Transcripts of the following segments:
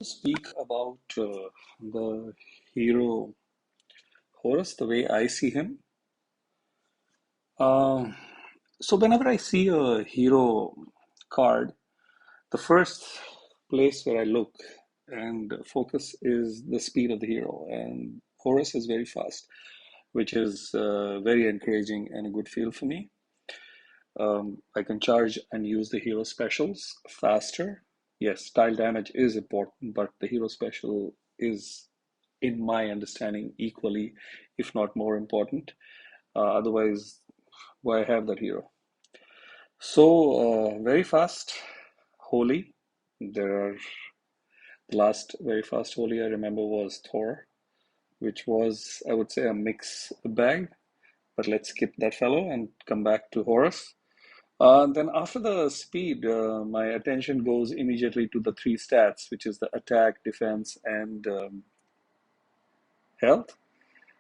Speak about the hero Horus, the way I see him. Uh, so, whenever I see a hero card, the first place where I look and focus is the speed of the hero. And Horus is very fast, which is very encouraging and a good feel for me. I can charge and use the hero specials faster. Yes, style damage is important, but the hero special is, in my understanding, equally, if not more important. Otherwise, why have that hero? So, very fast, holy. There are the last very fast holy I remember was Thor, which was, I would say, a mix bag. But let's skip that fellow and come back to Horus. Then after the speed, my attention goes immediately to the three stats, which is the attack, defense, and health.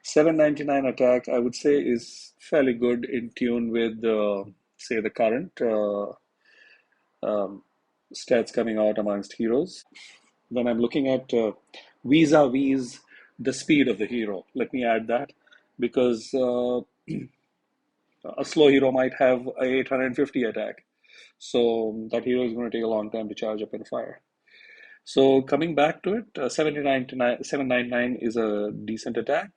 799 attack, I would say, is fairly good in tune with, say, the current um, stats coming out amongst heroes. When I'm looking at vis-a-vis the speed of the hero, let me add that because a slow hero might have a 850 attack. So that hero is going to take a long time to charge up and fire. So coming back to it, 799 is a decent attack.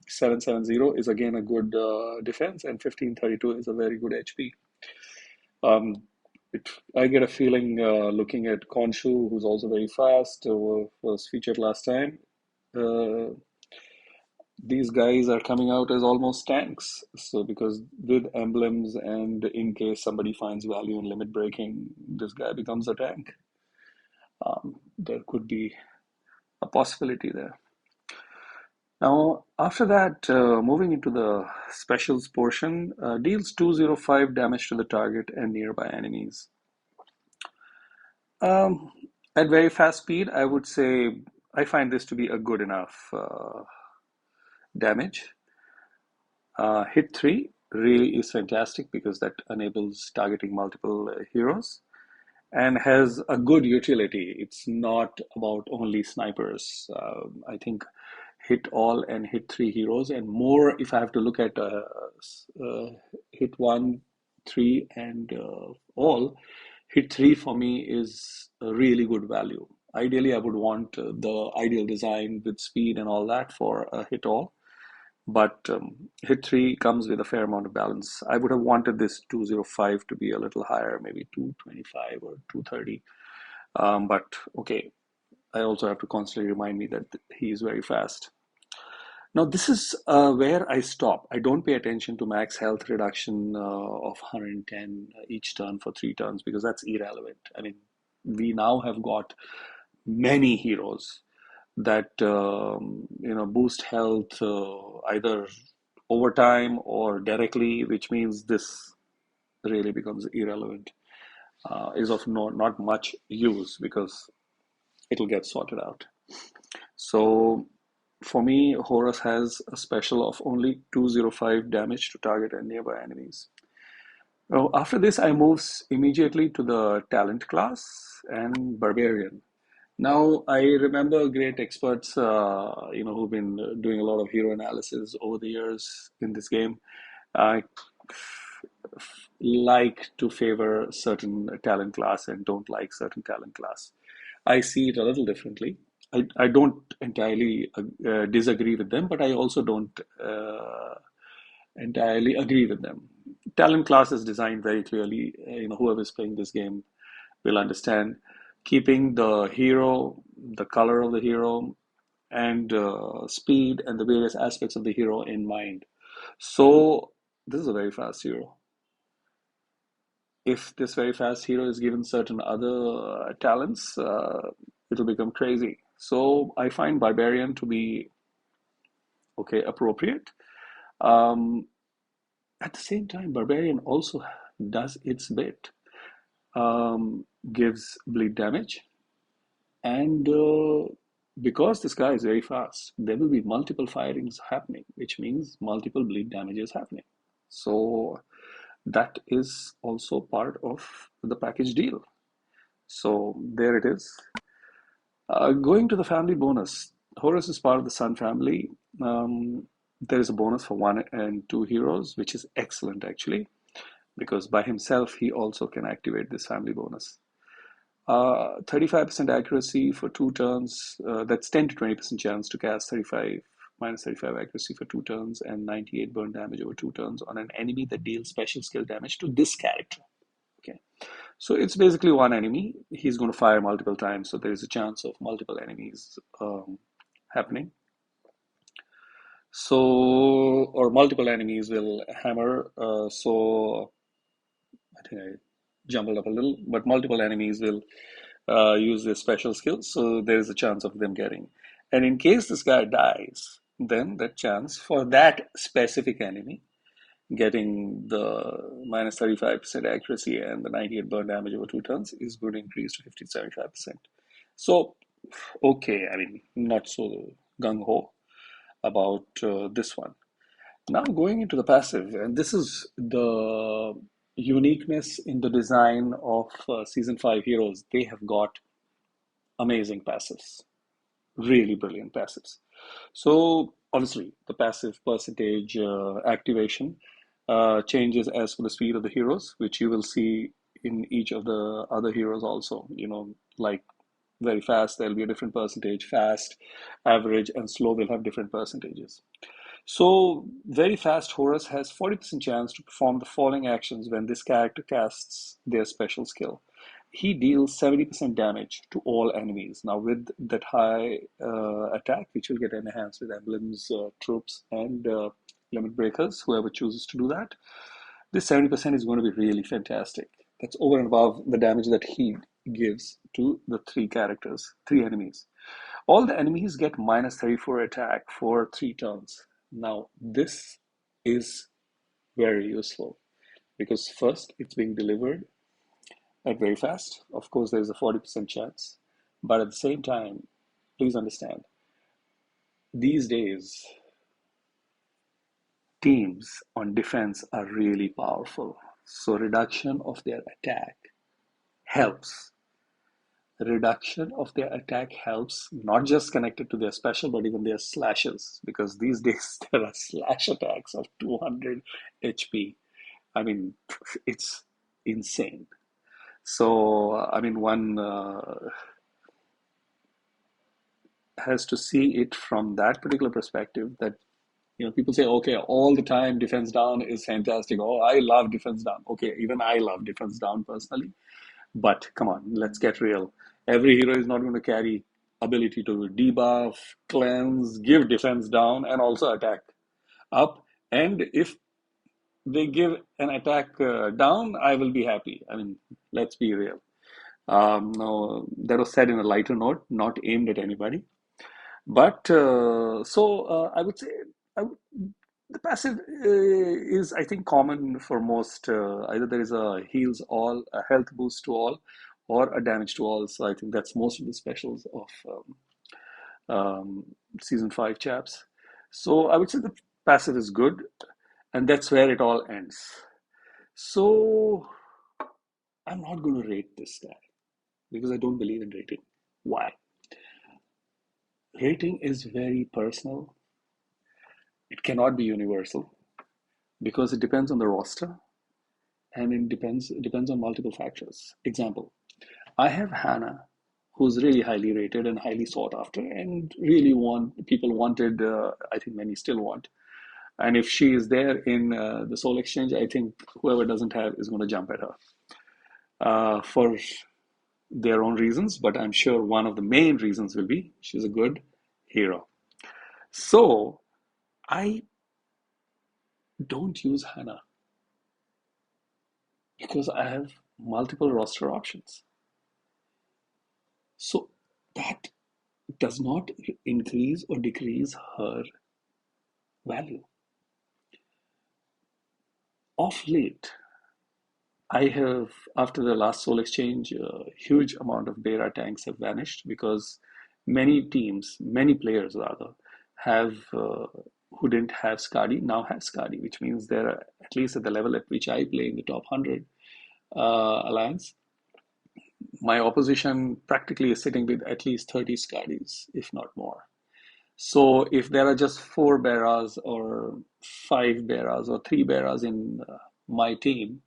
770 is again a good defense, and 1532 is a very good HP. Um, I get a feeling looking at Khonshu, who's also very fast, was featured last time. Uh, these guys are coming out as almost tanks. So because with emblems and in case somebody finds value in limit breaking, this guy becomes a tank. There could be a possibility there. Now, after that, moving into the specials portion, deals 205 damage to the target and nearby enemies. Um, at very fast speed, I would say I find this to be a good enough damage. Hit 3 really is fantastic because that enables targeting multiple heroes and has a good utility. It's not about only snipers. I think hit all and hit 3 heroes, and more if I have to look at hit 1, 3, and all. Hit 3 for me is a really good value. Ideally, I would want the ideal design with speed and all that for a hit all. But hit 3 comes with a fair amount of balance. I would have wanted this 205 to be a little higher, maybe 225 or 230. But okay, I also have to constantly remind me that he is very fast. Now, this is where I stop. I don't pay attention to max health reduction of 110 each turn for 3 turns because that's irrelevant. I mean, we now have got many heroes that boost health either over time or directly, which means this really becomes irrelevant. Is of not much use because it'll get sorted out. So for me, Horus has a special of only 205 damage to target and nearby enemies. Now, after this, I move immediately to the talent class and Barbarian. Now, I remember great experts, who've been doing a lot of hero analysis over the years in this game. I like to favor certain talent class and don't like certain talent class. I see it a little differently. I don't entirely disagree with them, but I also don't entirely agree with them. Talent class is designed very clearly. Whoever is playing this game will understand. Keeping the hero, the color of the hero, and speed and the various aspects of the hero in mind. So this is a very fast hero. If this very fast hero is given certain other talents, it'll become crazy. So I find Barbarian to be okay, appropriate. Um, at the same time, Barbarian also does its bit, gives bleed damage, and because this guy is very fast, there will be multiple firings happening, which means multiple bleed damage is happening. So that is also part of the package deal. So there it is. Going to the family bonus, Horus is part of the Sun family. There is a bonus for 1 and 2 heroes, which is excellent actually, because by himself he also can activate this family bonus. 35% accuracy for 2 turns. That's 10 to 20% chance to cast 35 minus 35 accuracy for 2 turns and 98 burn damage over 2 turns on an enemy that deals special skill damage to this character. Okay, so it's basically one enemy. He's going to fire multiple times, so there is a chance of multiple enemies happening. So, or multiple enemies will hammer. So I think I jumbled up a little, but multiple enemies will use their special skills, so there is a chance of them getting. And in case this guy dies, then that chance for that specific enemy getting the minus 35% accuracy and the 98 burn damage over 2 turns is going to increase to 50 to 75%. So, okay, I mean, not so gung ho about this one. Now, going into the passive, and this is the uniqueness in the design of Season 5 heroes. They have got amazing passives, really brilliant passives. So obviously, the passive percentage activation changes as for the speed of the heroes, which you will see in each of the other heroes also. Like very fast, there'll be a different percentage. Fast, average, and slow will have different percentages. So, very fast Horus has 40% chance to perform the following actions when this character casts their special skill. He deals 70% damage to all enemies. Now, with that high attack, which will get enhanced with emblems, troops, and limit breakers, whoever chooses to do that, this 70% is going to be really fantastic. That's over and above the damage that he gives to the three enemies. All the enemies get minus 34 attack for 3 turns. Now, this is very useful because first, it's being delivered at very fast. Of course, there's a 40% chance. But at the same time, please understand, these days, teams on defense are really powerful. So, reduction of their attack helps. Reduction of their attack helps not just connected to their special, but even their slashes, because these days there are slash attacks of 200 HP. I mean, it's insane. So, I mean, one has to see it from that particular perspective that, people say, okay, all the time defense down is fantastic. Oh, I love defense down. Okay, even I love defense down personally. But come on, let's get real. Every hero is not going to carry ability to debuff, cleanse, give defense down, and also attack up. And if they give an attack down, I will be happy. I mean, let's be real. No, that was said in a lighter note, not aimed at anybody. But I would say I would, the passive is, I think, common for most. Either there is a heals all, a health boost to all, or a damage to all. So I think that's most of the specials of season 5 chaps. So I would say the passive is good, and that's where it all ends. So I'm not going to rate this guy because I don't believe in rating. Why? Rating is very personal. It cannot be universal because it depends on the roster and it depends on multiple factors. Example, I have Hannah, who's really highly rated and highly sought after, and really people wanted. I think many still want. And if she is there in the Soul Exchange, I think whoever doesn't have is going to jump at her for their own reasons. But I'm sure one of the main reasons will be she's a good hero. So I don't use Hannah because I have multiple roster options. So that does not increase or decrease her value. Of late, I have, after the last Soul Exchange, a huge amount of Beta tanks have vanished because many players rather, have who didn't have Skadi now have Skadi, which means they're at least at the level at which I play in the top 100 alliance. My opposition practically is sitting with at least 30 Skadis, if not more. So if there are just four Beras or five Beras or three Beras in my team,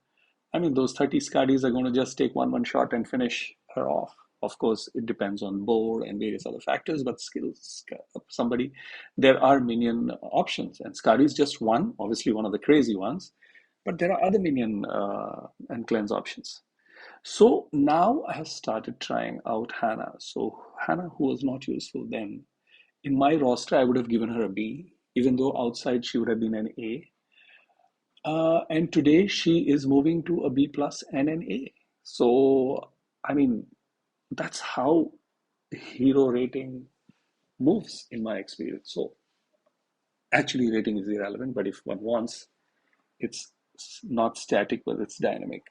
I mean, those 30 Skadis are going to just take one shot and finish her off. Of course, it depends on board and various other factors, but skills, somebody, there are minion options. And Skadi is just one, obviously one of the crazy ones, but there are other minion and cleanse options. So now I have started trying out Hannah. So Hannah, who was not useful then, in my roster, I would have given her a B, even though outside she would have been an A. And today she is moving to a B plus and an A. So, I mean, that's how hero rating moves in my experience. So, actually, rating is irrelevant, but if one wants, it's not static, but it's dynamic.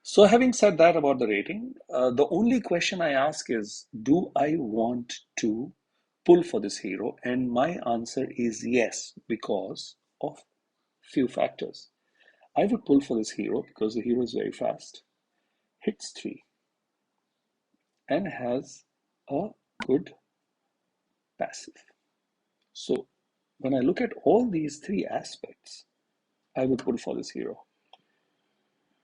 So, having said that about the rating, the only question I ask is, do I want to pull for this hero? And my answer is yes, because of few factors. I would pull for this hero because the hero is very fast, hits 3, and has a good passive. So when I look at all these three aspects, I would pull for this hero.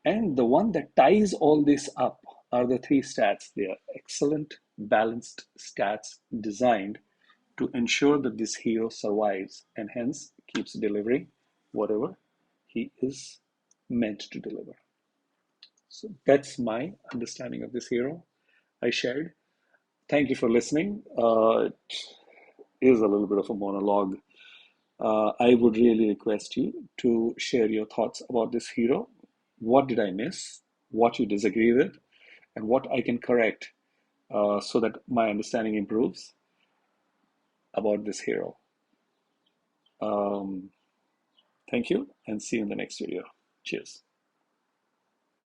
And the one that ties all this up are the three stats. They are excellent, balanced stats designed to ensure that this hero survives and hence keeps delivering whatever he is meant to deliver. So that's my understanding of this hero I shared. Thank you for listening. It is a little bit of a monologue. I would really request you to share your thoughts about this hero. What did I miss? What you disagree with? And what I can correct so that my understanding improves about this hero. Um, Thank you and see you in the next video. Cheers.